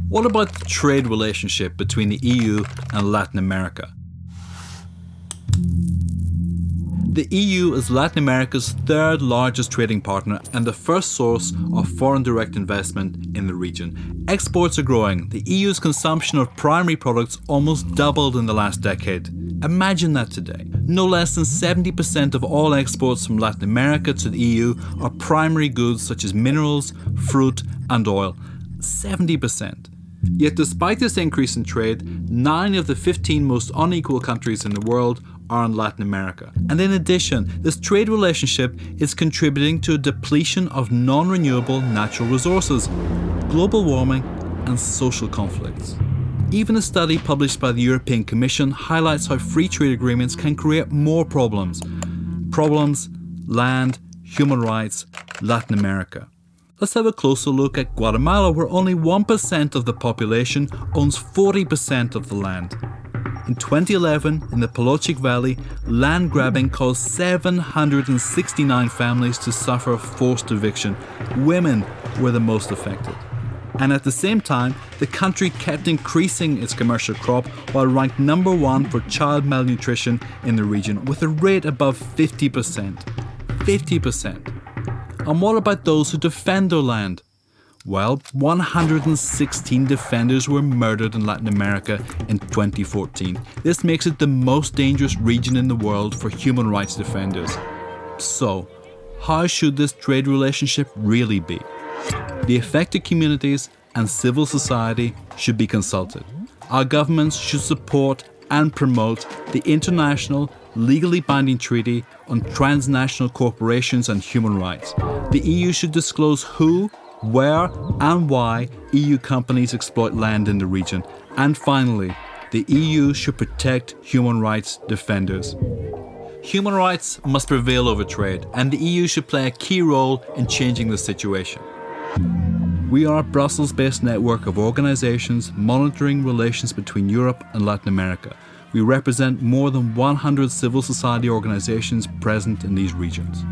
What about the trade relationship between the EU and Latin America? The EU is Latin America's third largest trading partner and the first source of foreign direct investment in the region. Exports are growing. The EU's consumption of primary products almost doubled in the last decade. Imagine that today. No less than 70% of all exports from Latin America to the EU are primary goods such as minerals, fruit and oil. 70%. Yet despite this increase in trade, 9 of the 15 most unequal countries in the world are in Latin America. And in addition, this trade relationship is contributing to a depletion of non-renewable natural resources, global warming and social conflicts. Even a study published by the European Commission highlights how free trade agreements can create more problems. Problems, land, human rights, Latin America. Let's have a closer look at Guatemala, where only 1% of the population owns 40% of the land. In 2011, in the Polochic Valley, land grabbing caused 769 families to suffer forced eviction. Women were the most affected. And at the same time, the country kept increasing its commercial crop while ranked number 1 for child malnutrition in the region with a rate above 50%. 50%. And what about those who defend their land? Well, 116 defenders were murdered in Latin America in 2014. This makes it the most dangerous region in the world for human rights defenders. So, how should this trade relationship really be? The affected communities and civil society should be consulted. Our governments should support and promote the international, legally binding treaty on transnational corporations and human rights. The EU should disclose who, where and why EU companies exploit land in the region. And finally, the EU should protect human rights defenders. Human rights must prevail over trade, and the EU should play a key role in changing the situation. We are a Brussels-based network of organisations monitoring relations between Europe and Latin America. We represent more than 100 civil society organisations present in these regions.